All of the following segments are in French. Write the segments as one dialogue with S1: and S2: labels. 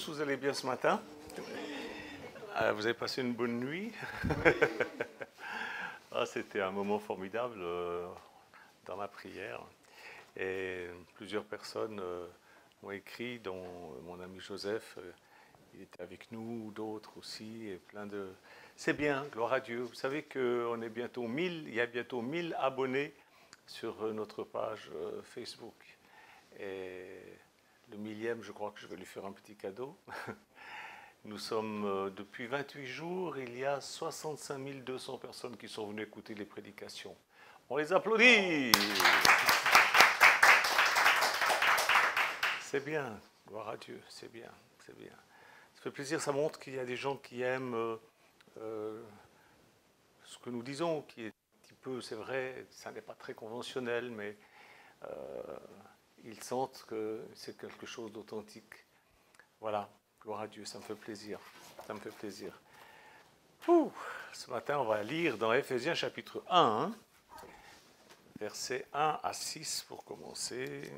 S1: tous, vous allez bien ce matin? Vous avez passé une bonne nuit? C'était un moment formidable dans la prière. Et plusieurs personnes m'ont écrit, dont mon ami Joseph, il était avec nous, d'autres aussi, et plein de... C'est bien, gloire à Dieu. Vous savez qu'on est bientôt 1000, il y a bientôt 1000 abonnés sur notre page Facebook. Et le 1000e, je crois que je vais lui faire un petit cadeau. Nous sommes, depuis 28 jours, il y a 65 200 personnes qui sont venues écouter les prédications. On les applaudit! C'est bien, gloire à Dieu, c'est bien, c'est bien. Ça fait plaisir, ça montre qu'il y a des gens qui aiment ce que nous disons, qui est un petit peu, c'est vrai, ça n'est pas très conventionnel, mais ils sentent que c'est quelque chose d'authentique. Voilà, gloire à Dieu, ça me fait plaisir, ça me fait plaisir. Ce matin, on va lire dans Éphésiens chapitre 1, versets 1 à 6 pour commencer.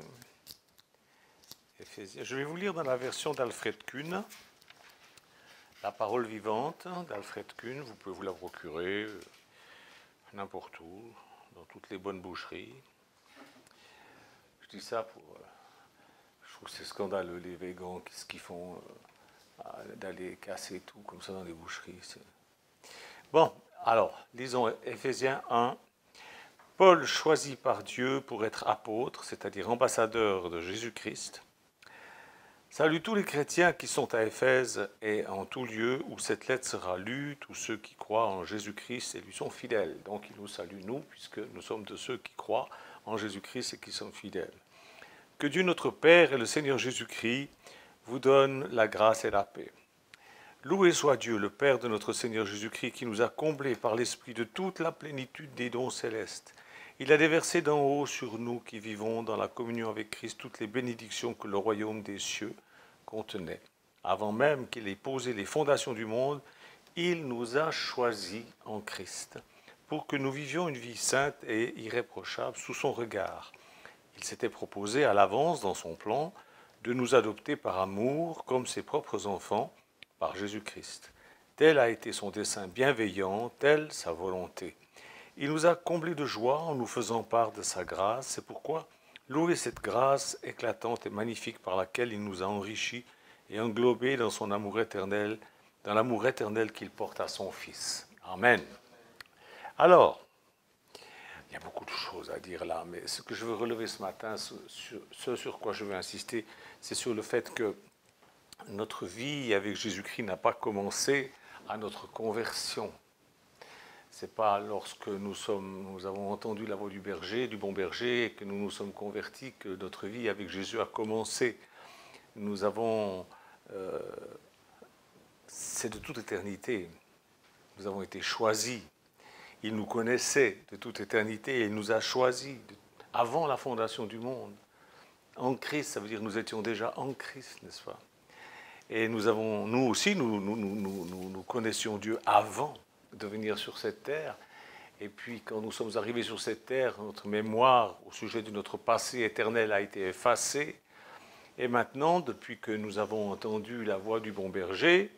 S1: Éphésiens. Je vais vous lire dans la version d'Alfred Kuhn, La parole vivante d'Alfred Kuhn. Vous pouvez vous la procurer n'importe où, dans toutes les bonnes boucheries. Je dis ça pour... je trouve que c'est scandaleux, les végans, qu'est-ce qu'ils font d'aller casser tout comme ça dans les boucheries. Bon, alors, lisons Éphésiens 1. Paul, choisi par Dieu pour être apôtre, c'est-à-dire ambassadeur de Jésus-Christ, salue tous les chrétiens qui sont à Éphèse et en tout lieu où cette lettre sera lue, tous ceux qui croient en Jésus-Christ et lui sont fidèles. Donc il nous salue, nous, puisque nous sommes de ceux qui croient en Jésus-Christ et qui sont fidèles. Que Dieu notre Père et le Seigneur Jésus-Christ vous donnent la grâce et la paix. Loué soit Dieu, le Père de notre Seigneur Jésus-Christ, qui nous a comblés par l'Esprit de toute la plénitude des dons célestes. Il a déversé d'en haut sur nous qui vivons dans la communion avec Christ toutes les bénédictions que le royaume des cieux contenait. Avant même qu'il ait posé les fondations du monde, il nous a choisis en Christ pour que nous vivions une vie sainte et irréprochable sous son regard. Il s'était proposé à l'avance dans son plan de nous adopter par amour comme ses propres enfants par Jésus-Christ. Tel a été son dessein bienveillant, telle sa volonté. Il nous a comblés de joie en nous faisant part de sa grâce. C'est pourquoi louez cette grâce éclatante et magnifique par laquelle il nous a enrichis et englobés dans son amour éternel, dans l'amour éternel qu'il porte à son Fils. Amen. Alors, il y a beaucoup de choses à dire là, mais ce que je veux relever ce matin, ce sur quoi je veux insister, c'est sur le fait que notre vie avec Jésus-Christ n'a pas commencé à notre conversion. Ce n'est pas lorsque nous avons entendu la voix du berger, du bon berger, et que nous nous sommes convertis que notre vie avec Jésus a commencé. C'est de toute éternité. Nous avons été choisis. Il nous connaissait de toute éternité et il nous a choisis avant la fondation du monde. En Christ, ça veut dire que nous étions déjà en Christ, n'est-ce pas? Et nous aussi, nous connaissions Dieu avant de venir sur cette terre. Et puis, quand nous sommes arrivés sur cette terre, notre mémoire au sujet de notre passé éternel a été effacée. Et maintenant, depuis que nous avons entendu la voix du bon berger,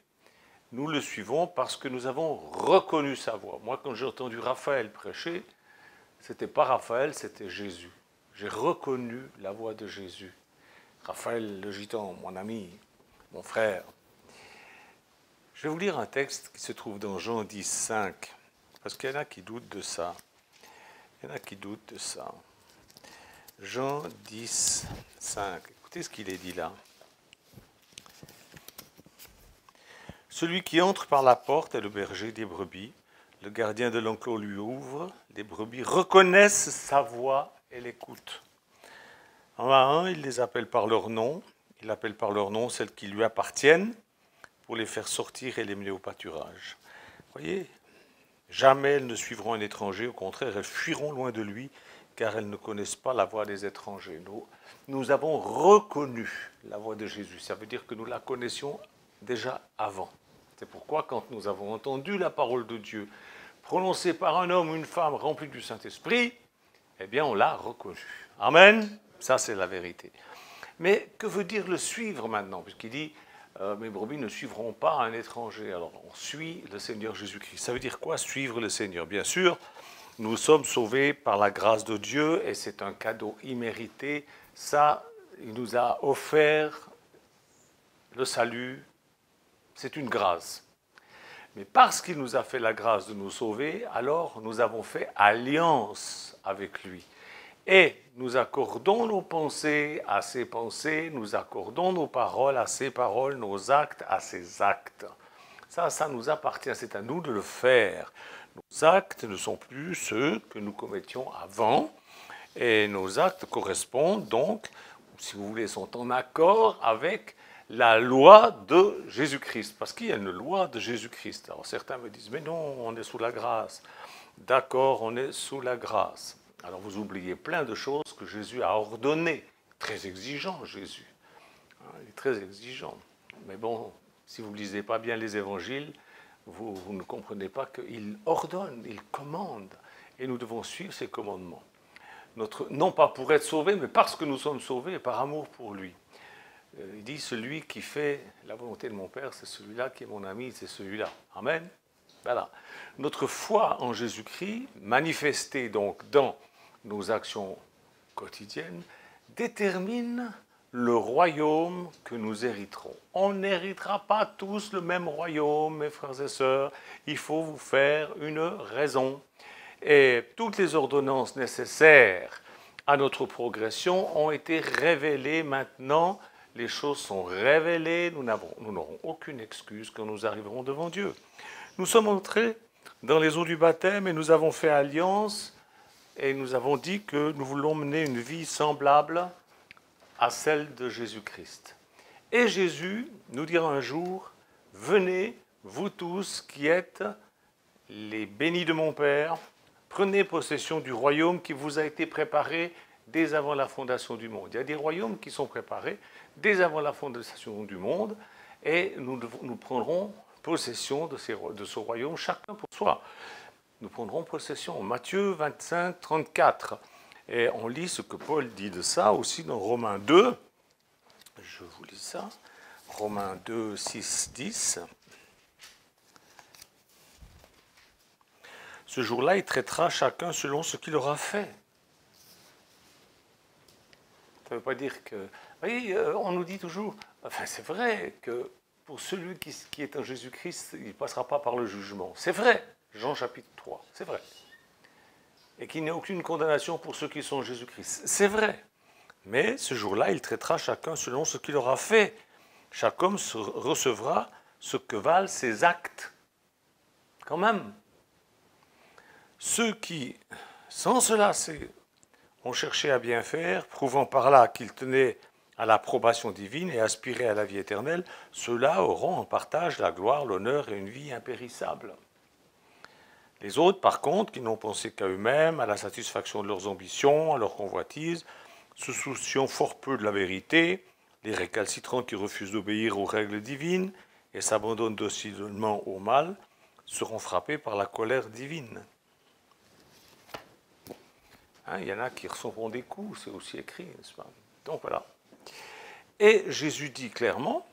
S1: nous le suivons parce que nous avons reconnu sa voix. Moi, quand j'ai entendu Raphaël prêcher, ce n'était pas Raphaël, c'était Jésus. J'ai reconnu la voix de Jésus. Raphaël le Gitan, mon ami, mon frère. Je vais vous lire un texte qui se trouve dans Jean 10, 5, parce qu'il y en a qui doutent de ça. Il y en a qui doutent de ça. Jean 10, 5. Écoutez ce qu'il est dit là. Celui qui entre par la porte est le berger des brebis. Le gardien de l'enclos lui ouvre. Les brebis reconnaissent sa voix et l'écoutent. Un à un, il les appelle par leur nom. Il appelle par leur nom celles qui lui appartiennent pour les faire sortir et les mener au pâturage. Vous voyez, jamais elles ne suivront un étranger. Au contraire, elles fuiront loin de lui car elles ne connaissent pas la voix des étrangers. Nous avons reconnu la voix de Jésus. Ça veut dire que nous la connaissions déjà avant. C'est pourquoi, quand nous avons entendu la parole de Dieu prononcée par un homme ou une femme remplis du Saint-Esprit, eh bien, on l'a reconnue. Amen. Ça, c'est la vérité. Mais que veut dire le suivre maintenant? Puisqu'il dit, mes brebis ne suivront pas un étranger. Alors on suit le Seigneur Jésus-Christ. Ça veut dire quoi, suivre le Seigneur? Bien sûr, nous sommes sauvés par la grâce de Dieu et c'est un cadeau immérité. Ça, il nous a offert le salut, c'est une grâce. Mais parce qu'il nous a fait la grâce de nous sauver, alors nous avons fait alliance avec lui. Et nous accordons nos pensées à ses pensées, nous accordons nos paroles à ses paroles, nos actes à ses actes. Ça nous appartient, c'est à nous de le faire. Nos actes ne sont plus ceux que nous commettions avant, et nos actes correspondent donc, si vous voulez, sont en accord avec la loi de Jésus-Christ, parce qu'il y a une loi de Jésus-Christ. Alors certains me disent, mais non, on est sous la grâce. D'accord, on est sous la grâce. Alors vous oubliez plein de choses que Jésus a ordonnées. Très exigeant, Jésus. Il est très exigeant. Mais bon, si vous ne lisez pas bien les évangiles, vous ne comprenez pas qu'il ordonne, il commande. Et nous devons suivre ses commandements. Non pas pour être sauvés, mais parce que nous sommes sauvés et par amour pour lui. Il dit, celui qui fait la volonté de mon Père, c'est celui-là qui est mon ami, c'est celui-là. Amen. Voilà. Notre foi en Jésus-Christ, manifestée donc dans nos actions quotidiennes, détermine le royaume que nous hériterons. On n'héritera pas tous le même royaume, mes frères et sœurs. Il faut vous faire une raison. Et toutes les ordonnances nécessaires à notre progression ont été révélées maintenant. Les choses sont révélées, nous n'aurons aucune excuse quand nous arriverons devant Dieu. Nous sommes entrés dans les eaux du baptême et nous avons fait alliance et nous avons dit que nous voulons mener une vie semblable à celle de Jésus-Christ. Et Jésus nous dira un jour, venez, vous tous qui êtes les bénis de mon Père, prenez possession du royaume qui vous a été préparé dès avant la fondation du monde. Il y a des royaumes qui sont préparés dès avant la fondation du monde, et nous prendrons possession de ce royaume, chacun pour soi. Nous prendrons possession. Matthieu 25, 34. Et on lit ce que Paul dit de ça aussi dans Romains 2. Je vous lis ça. Romains 2, 6, 10. Ce jour-là, il traitera chacun selon ce qu'il aura fait. Ça ne veut pas dire que... Vous voyez, on nous dit toujours, enfin c'est vrai que pour celui qui est en Jésus-Christ, il ne passera pas par le jugement. C'est vrai, Jean chapitre 3, c'est vrai. Et qu'il n'y a aucune condamnation pour ceux qui sont en Jésus-Christ. C'est vrai. Mais ce jour-là, il traitera chacun selon ce qu'il aura fait. Chaque homme recevra ce que valent ses actes. Quand même. Ceux qui, sans cela, ont cherché à bien faire, prouvant par là qu'ils tenaient à l'approbation divine et aspiraient à la vie éternelle, ceux-là auront en partage la gloire, l'honneur et une vie impérissable. Les autres, par contre, qui n'ont pensé qu'à eux-mêmes, à la satisfaction de leurs ambitions, à leurs convoitises, se souciant fort peu de la vérité, les récalcitrants qui refusent d'obéir aux règles divines et s'abandonnent docilement au mal, seront frappés par la colère divine. Hein, il y en a qui recevront des coups, c'est aussi écrit, n'est-ce pas? Donc voilà. Et Jésus dit clairement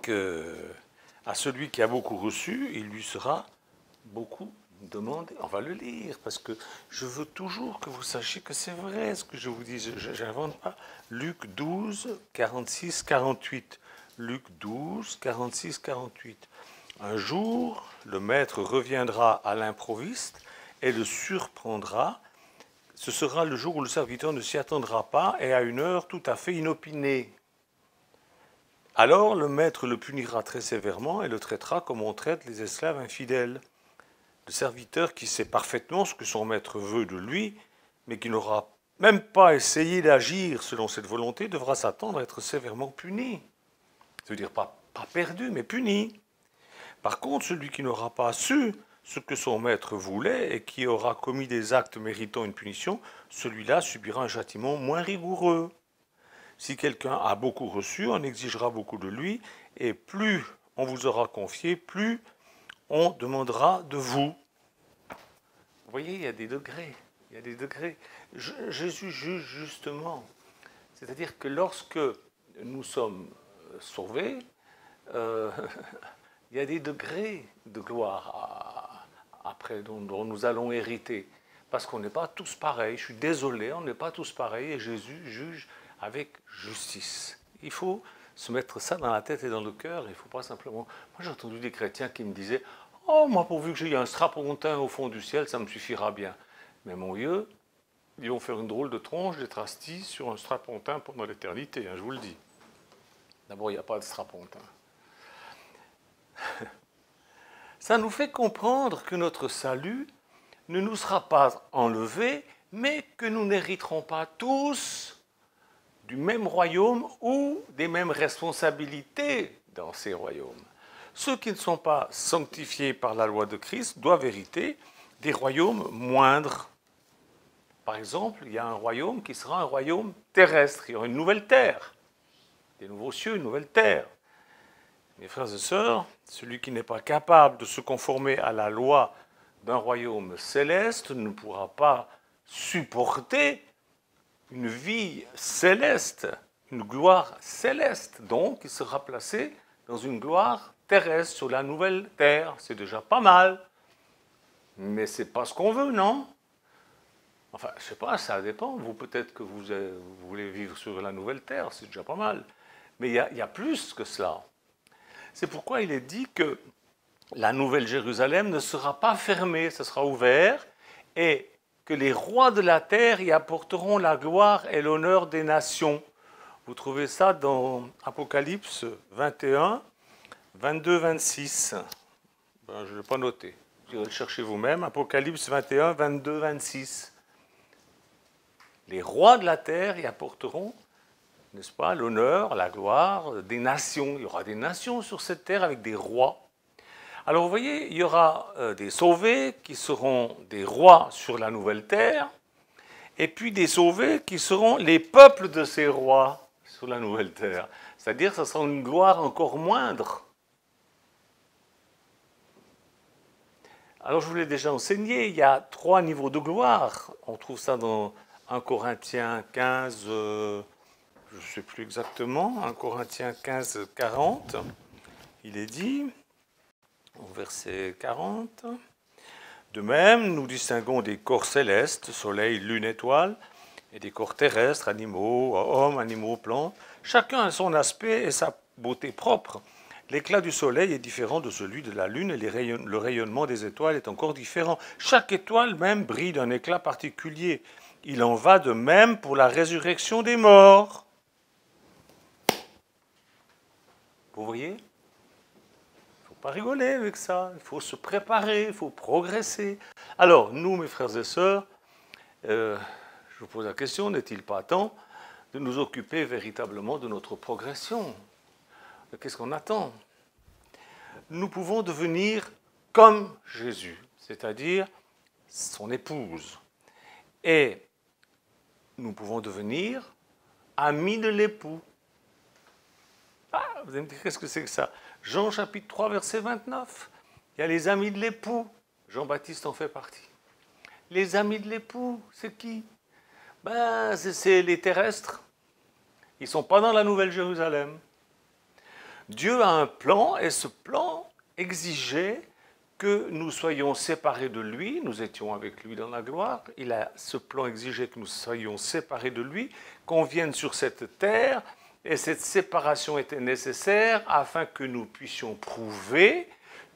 S1: qu'à celui qui a beaucoup reçu, il lui sera beaucoup demandé. On va le lire, parce que je veux toujours que vous sachiez que c'est vrai ce que je vous dis. Je n'invente pas. Luc 12, 46, 48. Luc 12, 46, 48. Un jour, le maître reviendra à l'improviste et le surprendra. Ce sera le jour où le serviteur ne s'y attendra pas et à une heure tout à fait inopinée. Alors le maître le punira très sévèrement et le traitera comme on traite les esclaves infidèles. Le serviteur qui sait parfaitement ce que son maître veut de lui, mais qui n'aura même pas essayé d'agir selon cette volonté, devra s'attendre à être sévèrement puni. Ça veut dire pas perdu, mais puni. Par contre, celui qui n'aura pas su ce que son maître voulait et qui aura commis des actes méritant une punition, celui-là subira un châtiment moins rigoureux. Si quelqu'un a beaucoup reçu, on exigera beaucoup de lui, et plus on vous aura confié, plus on demandera de vous. Vous voyez, il y a des degrés. Il y a des degrés. Jésus juge justement. C'est-à-dire que lorsque nous sommes sauvés, il y a des degrés de gloire après dont nous allons hériter. Parce qu'on n'est pas tous pareils. Je suis désolé, on n'est pas tous pareils et Jésus juge avec justice. Il faut se mettre ça dans la tête et dans le cœur. Il ne faut pas simplement... Moi, j'ai entendu des chrétiens qui me disaient « Oh, moi, pourvu que j'ai un strapontin au fond du ciel, ça me suffira bien. » Mais mon Dieu, ils vont faire une drôle de tronche d'être assis sur un strapontin pendant l'éternité, hein, je vous le dis. D'abord, il n'y a pas de strapontin. Ça nous fait comprendre que notre salut ne nous sera pas enlevé, mais que nous n'hériterons pas tous du même royaume ou des mêmes responsabilités dans ces royaumes. Ceux qui ne sont pas sanctifiés par la loi de Christ doivent hériter des royaumes moindres. Par exemple, il y a un royaume qui sera un royaume terrestre, il y aura une nouvelle terre, des nouveaux cieux, une nouvelle terre. Mes frères et sœurs, celui qui n'est pas capable de se conformer à la loi d'un royaume céleste ne pourra pas supporter une vie céleste, une gloire céleste. Donc, il sera placé dans une gloire terrestre, sur la nouvelle terre. C'est déjà pas mal. Mais c'est pas ce qu'on veut, non? Enfin, je sais pas, ça dépend. Vous, peut-être que vous voulez vivre sur la nouvelle terre, c'est déjà pas mal. Mais il y a plus que cela. C'est pourquoi il est dit que la nouvelle Jérusalem ne sera pas fermée, ce sera ouvert, et que les rois de la terre y apporteront la gloire et l'honneur des nations. Vous trouvez ça dans Apocalypse 21, 22, 26. Ben, je ne l'ai pas noté. Vous irez le chercher vous-même. Apocalypse 21, 22, 26. Les rois de la terre y apporteront, n'est-ce pas, l'honneur, la gloire des nations. Il y aura des nations sur cette terre avec des rois. Alors vous voyez, il y aura des sauvés qui seront des rois sur la nouvelle terre, et puis des sauvés qui seront les peuples de ces rois sur la nouvelle terre. C'est-à-dire que ce sera une gloire encore moindre. Alors je vous l'ai déjà enseigné, il y a 3 niveaux de gloire. On trouve ça dans 1 Corinthiens 15, je ne sais plus exactement, 1 Corinthiens 15, 40, il est dit... Au verset 40. De même, nous distinguons des corps célestes, soleil, lune, étoile, et des corps terrestres, animaux, hommes, animaux, plantes. Chacun a son aspect et sa beauté propre. L'éclat du soleil est différent de celui de la lune et le rayonnement des étoiles est encore différent. Chaque étoile même brille d'un éclat particulier. Il en va de même pour la résurrection des morts. Vous voyez ? Pas rigoler avec ça, il faut se préparer, il faut progresser. Alors, nous, mes frères et sœurs, je vous pose la question, n'est-il pas temps de nous occuper véritablement de notre progression? Qu'est-ce qu'on attend? Nous pouvons devenir comme Jésus, c'est-à-dire son épouse. Et nous pouvons devenir amis de l'époux. Ah, vous allez me dire, qu'est-ce que c'est que ça? Jean chapitre 3, verset 29. Il y a les amis de l'époux. Jean-Baptiste en fait partie. Les amis de l'époux, c'est qui? Ben, c'est les terrestres. Ils ne sont pas dans la Nouvelle Jérusalem. Dieu a un plan et ce plan exigeait que nous soyons séparés de lui. Nous étions avec lui dans la gloire. Ce plan exigeait que nous soyons séparés de lui, qu'on vienne sur cette terre. Et cette séparation était nécessaire afin que nous puissions prouver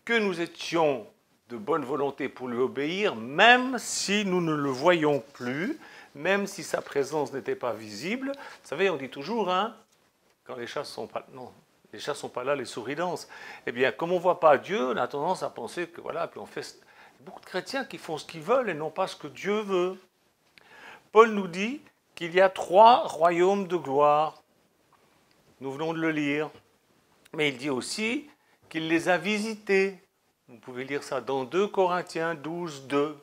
S1: que nous étions de bonne volonté pour lui obéir, même si nous ne le voyions plus, même si sa présence n'était pas visible. Vous savez, on dit toujours, hein, quand les chats sont pas... Non, les chats sont pas là, les souris dansent. Eh bien, comme on ne voit pas Dieu, on a tendance à penser que voilà, puis on fait... Il y a beaucoup de chrétiens qui font ce qu'ils veulent et non pas ce que Dieu veut. Paul nous dit qu'il y a 3 royaumes de gloire. Nous venons de le lire. Mais il dit aussi qu'il les a visités. Vous pouvez lire ça dans 2 Corinthiens 12, 2.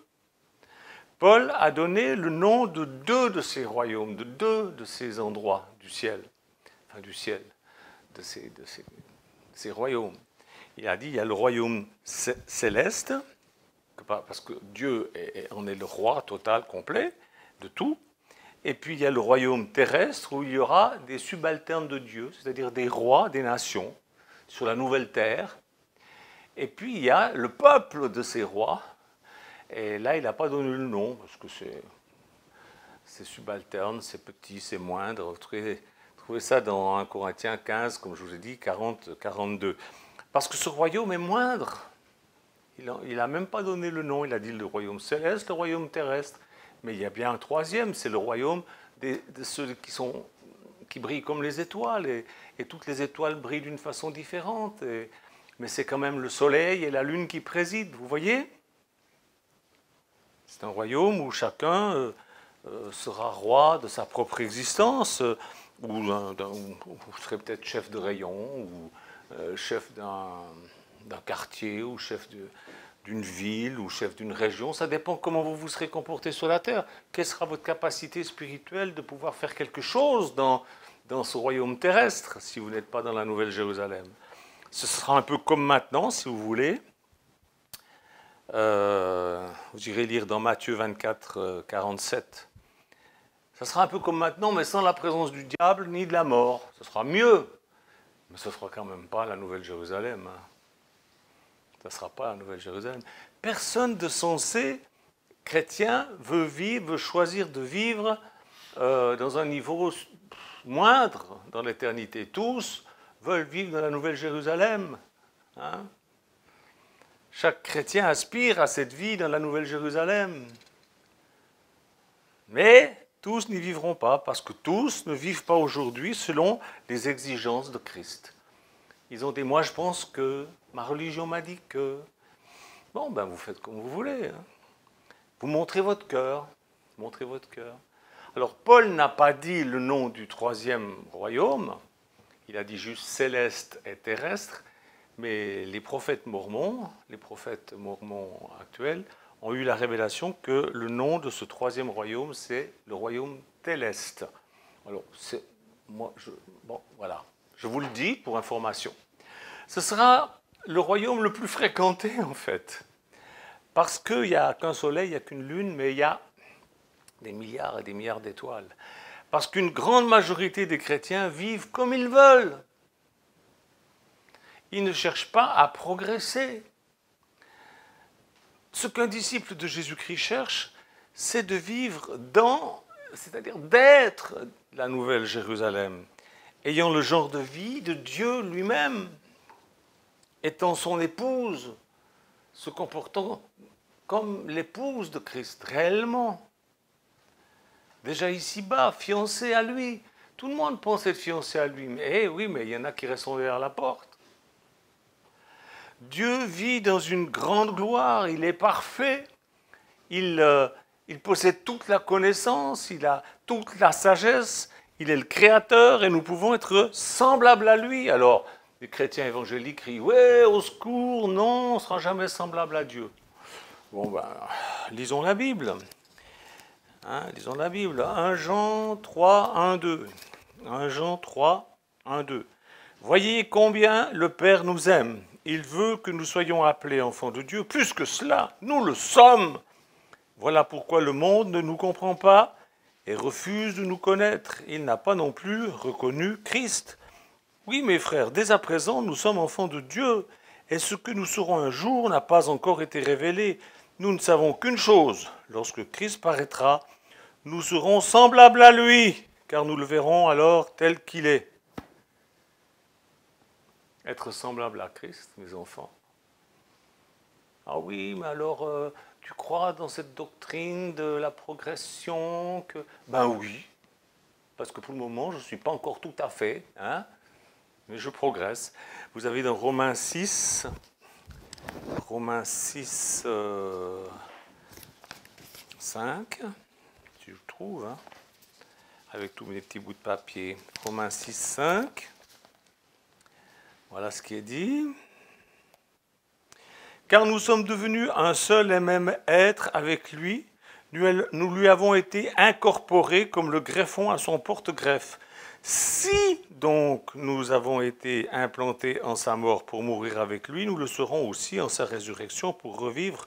S1: Paul a donné le nom de 2 de ces royaumes, de 2 de ces endroits du ciel. Enfin, du ciel, de ces royaumes. Il a dit, il y a le royaume céleste, parce que Dieu en est le roi total, complet, de tout. Et puis il y a le royaume terrestre où il y aura des subalternes de Dieu, c'est-à-dire des rois, des nations, sur la nouvelle terre. Et puis il y a le peuple de ces rois. Et là, il n'a pas donné le nom, parce que c'est subalterne, c'est petit, c'est moindre. Trouvez ça dans 1 Corinthiens 15, comme je vous ai dit, 40, 42. Parce que ce royaume est moindre. Il n'a même pas donné le nom, il a dit le royaume céleste, le royaume terrestre. Mais il y a bien un troisième, c'est le royaume de ceux qui brillent comme les étoiles. Et toutes les étoiles brillent d'une façon différente. Mais c'est quand même le soleil et la lune qui président, vous voyez? C'est un royaume où chacun sera roi de sa propre existence, ou vous serez peut-être chef de rayon, ou chef d'un quartier, ou chef d'une ville, ou chef d'une région. Ça dépend comment vous vous serez comporté sur la terre. Quelle sera votre capacité spirituelle de pouvoir faire quelque chose dans ce royaume terrestre, si vous n'êtes pas dans la Nouvelle Jérusalem. Ce sera un peu comme maintenant, si vous voulez. Vous irez lire dans Matthieu 24, 47. Ça sera un peu comme maintenant, mais sans la présence du diable ni de la mort. Ce sera mieux, mais ce ne sera quand même pas la Nouvelle Jérusalem. Ça ne sera pas la Nouvelle Jérusalem. Personne de sensé chrétien veut choisir de vivre dans un niveau moindre dans l'éternité. Tous veulent vivre dans la Nouvelle Jérusalem. Hein? Chaque chrétien aspire à cette vie dans la Nouvelle Jérusalem. Mais tous n'y vivront pas, parce que tous ne vivent pas aujourd'hui selon les exigences de Christ. Ils ont dit, moi je pense que, ma religion m'a dit que... Bon, ben vous faites comme vous voulez. Hein. Vous montrez votre cœur. Montrez votre cœur. Alors Paul n'a pas dit le nom du troisième royaume, il a dit juste céleste et terrestre, mais les prophètes mormons actuels, ont eu la révélation que le nom de ce troisième royaume, c'est le royaume Téleste. Alors, voilà, je vous le dis pour information. Ce sera le royaume le plus fréquenté, en fait. Parce qu'il n'y a qu'un soleil, il n'y a qu'une lune, mais il y a des milliards et des milliards d'étoiles. Parce qu'une grande majorité des chrétiens vivent comme ils veulent. Ils ne cherchent pas à progresser. Ce qu'un disciple de Jésus-Christ cherche, c'est de vivre c'est-à-dire d'être la Nouvelle Jérusalem, ayant le genre de vie de Dieu lui-même, étant son épouse, se comportant comme l'épouse de Christ, réellement. Déjà ici-bas, fiancé à lui. Tout le monde pense être fiancé à lui, mais oui, mais il y en a qui restent derrière la porte. Dieu vit dans une grande gloire, il est parfait, il possède toute la connaissance, il a toute la sagesse, il est le créateur et nous pouvons être semblables à lui. Alors, les chrétiens évangéliques crient « Ouais, au secours, non, on ne sera jamais semblable à Dieu. » Bon, ben, lisons la Bible. Hein, lisons la Bible. 1 Jean 3, 1, 2. 1 Jean 3, 1, 2. Voyez combien le Père nous aime. Il veut que nous soyons appelés enfants de Dieu. Plus que cela, nous le sommes. Voilà pourquoi le monde ne nous comprend pas et refuse de nous connaître. Il n'a pas non plus reconnu Christ. Oui, mes frères, dès à présent, nous sommes enfants de Dieu. Et ce que nous serons un jour n'a pas encore été révélé. Nous ne savons qu'une chose. Lorsque Christ paraîtra, nous serons semblables à lui, car nous le verrons alors tel qu'il est. Être semblable à Christ, mes enfants. Ah oui, mais alors, tu crois dans cette doctrine de la progression que... Ben oui, parce que pour le moment, je ne suis pas encore tout à fait, hein, mais je progresse. Vous avez dans Romains 6, 5, si je trouve, hein, avec tous mes petits bouts de papier. Romains 6, 5. Voilà ce qui est dit. Car nous sommes devenus un seul et même être avec lui. Nous lui avons été incorporés comme le greffon à son porte-greffe. Si donc nous avons été implantés en sa mort pour mourir avec lui, nous le serons aussi en sa résurrection pour revivre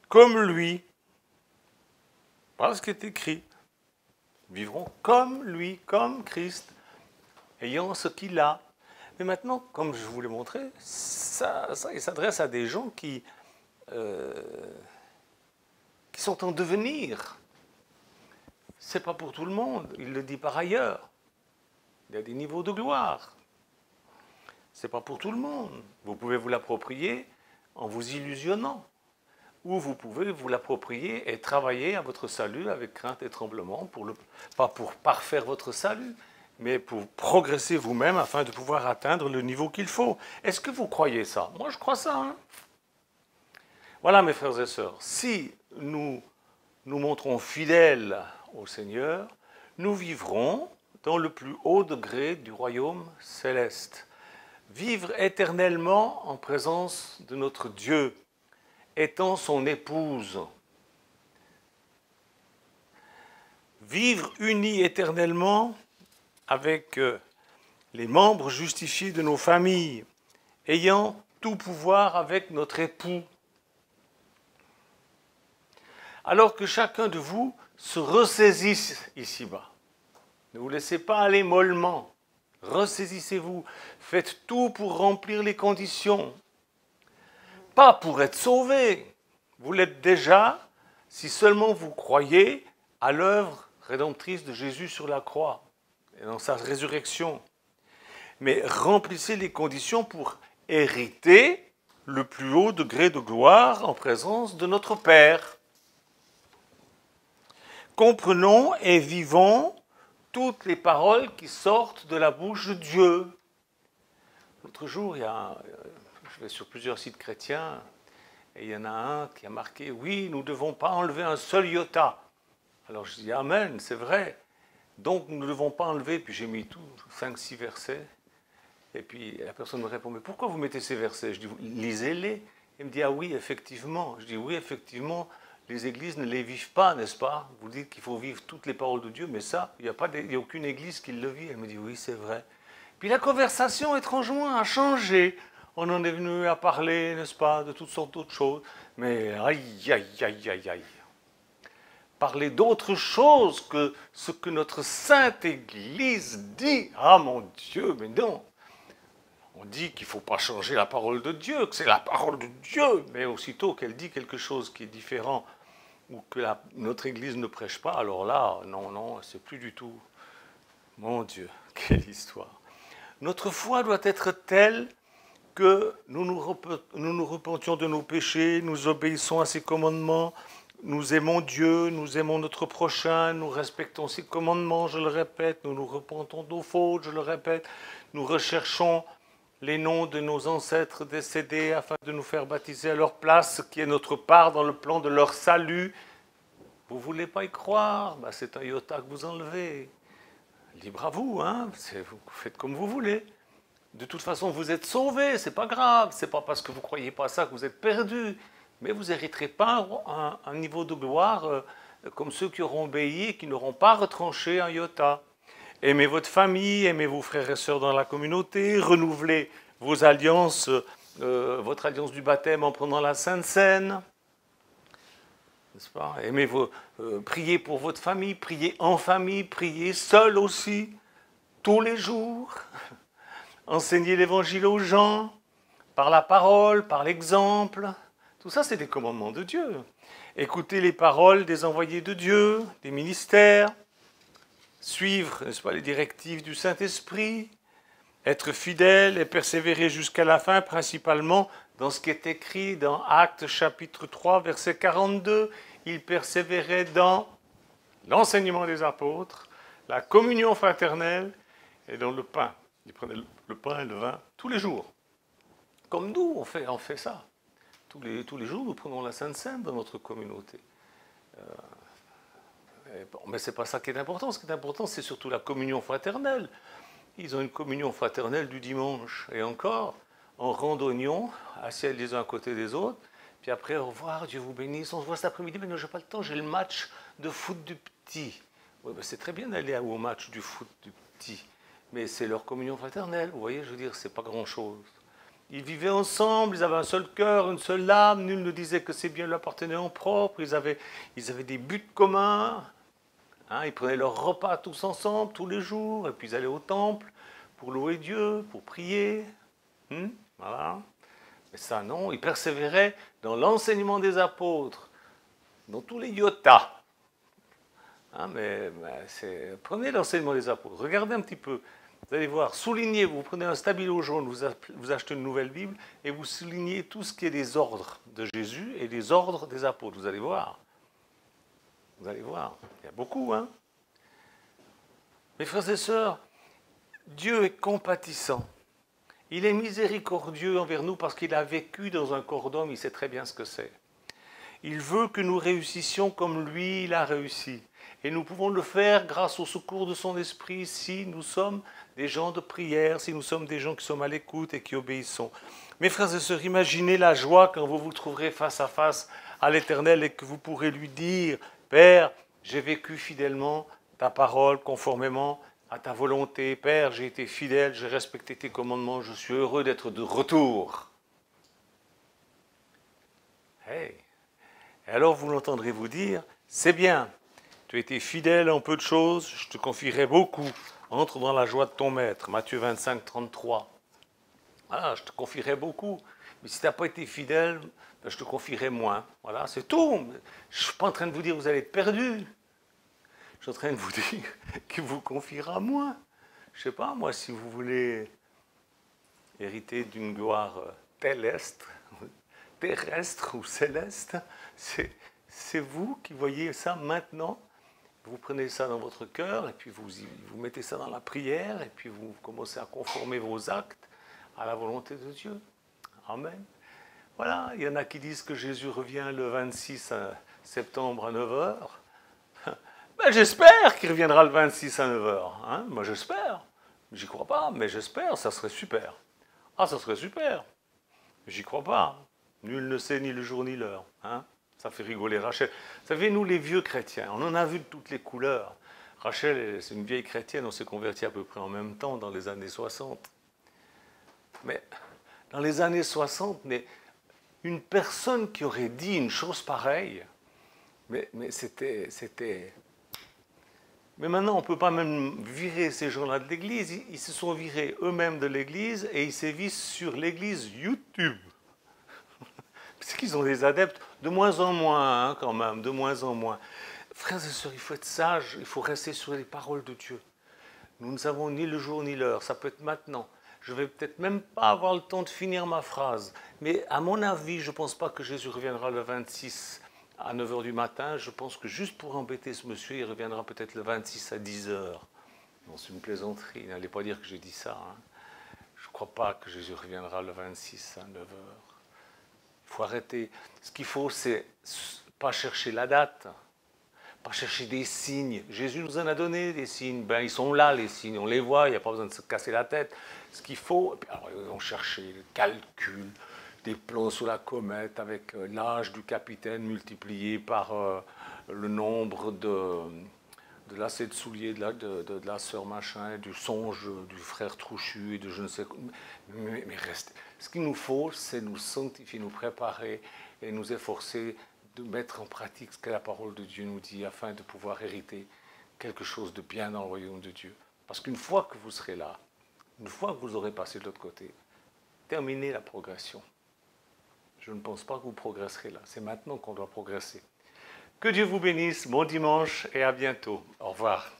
S1: comme lui. Voilà ce qui est écrit. vivront comme lui, comme Christ, ayant ce qu'il a. Mais maintenant, comme je vous l'ai montré, il s'adresse à des gens qui sont en devenir. Ce n'est pas pour tout le monde, il le dit par ailleurs. Il y a des niveaux de gloire. Ce n'est pas pour tout le monde. Vous pouvez vous l'approprier en vous illusionnant. Ou vous pouvez vous l'approprier et travailler à votre salut avec crainte et tremblement, pas pour parfaire votre salut, mais pour progresser vous-même afin de pouvoir atteindre le niveau qu'il faut. Est-ce que vous croyez ça? Moi, je crois ça. Hein? Voilà, mes frères et sœurs, si nous nous montrons fidèles au Seigneur, nous vivrons dans le plus haut degré du royaume céleste. Vivre éternellement en présence de notre Dieu, étant son épouse. Vivre unis éternellement avec les membres justifiés de nos familles, ayant tout pouvoir avec notre époux. Alors que chacun de vous se ressaisisse ici-bas. Ne vous laissez pas aller mollement. Ressaisissez-vous. Faites tout pour remplir les conditions. Pas pour être sauvé. Vous l'êtes déjà si seulement vous croyez à l'œuvre rédemptrice de Jésus sur la croix et dans sa résurrection. Mais remplissez les conditions pour hériter le plus haut degré de gloire en présence de notre Père. Comprenons et vivons toutes les paroles qui sortent de la bouche de Dieu. L'autre jour, je vais sur plusieurs sites chrétiens, et il y en a un qui a marqué « Oui, nous ne devons pas enlever un seul iota ». Alors je dis « Amen, c'est vrai ». Donc nous ne devons pas enlever, puis j'ai mis tout, 5-6 versets. Et puis la personne me répond « Mais pourquoi vous mettez ces versets ?» Je dis « Lisez-les ». Il me dit « Ah oui, effectivement ». Je dis « Oui, effectivement ». Les églises ne les vivent pas, n'est-ce pas? Vous dites qu'il faut vivre toutes les paroles de Dieu, mais ça, il n'y a aucune église qui le vit. Elle me dit, oui, c'est vrai. Puis la conversation, étrangement, a changé. On en est venu à parler, n'est-ce pas, de toutes sortes d'autres choses. Mais aïe, aïe, aïe, aïe, aïe. Parler d'autre chose que ce que notre Sainte Église dit. Ah, mon Dieu, mais non. On dit qu'il ne faut pas changer la parole de Dieu, que c'est la parole de Dieu. Mais aussitôt qu'elle dit quelque chose qui est différent ou que notre Église ne prêche pas, alors là, non, c'est plus du tout. Mon Dieu, quelle histoire. Notre foi doit être telle que nous nous repentions de nos péchés, nous obéissons à ses commandements, nous aimons Dieu, nous aimons notre prochain, nous respectons ses commandements, je le répète, nous nous repentons de nos fautes, je le répète, nous recherchons les noms de nos ancêtres décédés afin de nous faire baptiser à leur place, ce qui est notre part dans le plan de leur salut. Vous ne voulez pas y croire, ben c'est un iota que vous enlevez. Libre à vous, hein, vous faites comme vous voulez. De toute façon, vous êtes sauvés, c'est pas grave, c'est pas parce que vous ne croyez pas ça que vous êtes perdus. Mais vous n'hériterez pas un niveau de gloire comme ceux qui auront obéi et qui n'auront pas retranché un iota. Aimez votre famille, aimez vos frères et sœurs dans la communauté, renouvelez vos alliances, votre alliance du baptême en prenant la Sainte Seine. N'est-ce pas? Priez pour votre famille, priez en famille, priez seul aussi, tous les jours. Enseignez l'évangile aux gens, par la parole, par l'exemple. Tout ça, c'est des commandements de Dieu. Écoutez les paroles des envoyés de Dieu, des ministères. Suivre, n'est-ce pas, les directives du Saint-Esprit, être fidèle et persévérer jusqu'à la fin, principalement dans ce qui est écrit dans Actes chapitre 3, verset 42. Ils persévéraient dans l'enseignement des apôtres, la communion fraternelle et dans le pain. Ils prenaient le pain et le vin tous les jours. Comme nous, on fait ça. Tous les jours, nous prenons la Sainte Seine dans notre communauté. Bon, mais ce n'est pas ça qui est important. Ce qui est important, c'est surtout la communion fraternelle. Ils ont une communion fraternelle du dimanche. Et encore, en randonnion, assis les uns à côté des autres. Puis après, au revoir, Dieu vous bénisse. On se voit cet après-midi. Mais non, je n'ai pas le temps, j'ai le match de foot du petit. Ouais, ben c'est très bien d'aller au match du foot du petit. Mais c'est leur communion fraternelle. Vous voyez, je veux dire, c'est pas grand-chose. Ils vivaient ensemble, ils avaient un seul cœur, une seule âme. Nul ne disait que ses biens lui appartenaient en propre. Ils avaient des buts communs. Hein, ils prenaient leur repas tous ensemble, tous les jours, et puis ils allaient au temple pour louer Dieu, pour prier. Voilà. Mais ça, non, ils persévéraient dans l'enseignement des apôtres, dans tous les iotas. Hein, prenez l'enseignement des apôtres, regardez un petit peu. Vous allez voir, soulignez, vous prenez un stabilo jaune, vous achetez une nouvelle Bible, et vous soulignez tout ce qui est des ordres de Jésus et des ordres des apôtres. Vous allez voir. Vous allez voir, il y a beaucoup, hein. Mes frères et sœurs, Dieu est compatissant. Il est miséricordieux envers nous parce qu'il a vécu dans un corps d'homme, il sait très bien ce que c'est. Il veut que nous réussissions comme lui, il a réussi. Et nous pouvons le faire grâce au secours de son esprit si nous sommes des gens de prière, si nous sommes des gens qui sommes à l'écoute et qui obéissons. Mes frères et sœurs, imaginez la joie quand vous vous trouverez face à l'Éternel et que vous pourrez lui dire « Père, j'ai vécu fidèlement ta parole conformément à ta volonté. Père, j'ai été fidèle, j'ai respecté tes commandements, je suis heureux d'être de retour. » Hey. Et alors vous l'entendrez vous dire « C'est bien, tu as été fidèle en peu de choses, je te confierai beaucoup. Entre dans la joie de ton maître. » Matthieu 25, 33. Voilà, je te confierai beaucoup. Mais si tu n'as pas été fidèle, ben je te confierai moins. Voilà, c'est tout. Je ne suis pas en train de vous dire que vous allez être perdu. Je suis en train de vous dire qu'il vous confiera moins. Je ne sais pas, moi, si vous voulez hériter d'une gloire terrestre ou céleste, c'est vous qui voyez ça maintenant. Vous prenez ça dans votre cœur et puis vous mettez ça dans la prière et puis vous commencez à conformer vos actes à la volonté de Dieu. Amen. Voilà, il y en a qui disent que Jésus revient le 26 septembre à 9 h. Ben, j'espère qu'il reviendra le 26 à 9 h. Hein? Moi j'espère. J'y crois pas, mais j'espère, ça serait super. Ah, ça serait super. J'y crois pas. Nul ne sait ni le jour ni l'heure. Hein? Ça fait rigoler Rachel. Vous savez, nous les vieux chrétiens, on en a vu de toutes les couleurs. Rachel, c'est une vieille chrétienne, on s'est converti à peu près en même temps, dans les années 60. Mais dans les années 60, mais une personne qui aurait dit une chose pareille, mais c'était... Mais maintenant, on ne peut pas même virer ces gens-là de l'église. Ils se sont virés eux-mêmes de l'église et ils sévissent sur l'église YouTube. Parce qu'ils ont des adeptes de moins en moins, hein, quand même, de moins en moins. Frères et sœurs, il faut être sage, il faut rester sur les paroles de Dieu. Nous ne savons ni le jour ni l'heure, ça peut être maintenant. Je ne vais peut-être même pas avoir le temps de finir ma phrase. Mais à mon avis, je ne pense pas que Jésus reviendra le 26 à 9 h du matin. Je pense que juste pour embêter ce monsieur, il reviendra peut-être le 26 à 10 h. Non, c'est une plaisanterie, n'allez pas dire que j'ai dit ça. Hein. Je ne crois pas que Jésus reviendra le 26 à 9 h. Il faut arrêter. Ce qu'il faut, c'est pas chercher la date, pas chercher des signes. Jésus nous en a donné des signes. Ben, ils sont là, les signes, on les voit, il n'y a pas besoin de se casser la tête. Ce qu'il faut, alors, ils ont cherché le calcul, des plans sous la comète avec l'âge du capitaine multiplié par le nombre de lacets de souliers de la sœur machin, du songe du frère Trouchu et de je ne sais quoi. Mais reste. Ce qu'il nous faut, c'est nous sanctifier, nous préparer et nous efforcer de mettre en pratique ce que la parole de Dieu nous dit afin de pouvoir hériter quelque chose de bien dans le royaume de Dieu. Parce qu'une fois que vous serez là, une fois que vous aurez passé de l'autre côté, terminez la progression. Je ne pense pas que vous progresserez là. C'est maintenant qu'on doit progresser. Que Dieu vous bénisse, bon dimanche et à bientôt. Au revoir.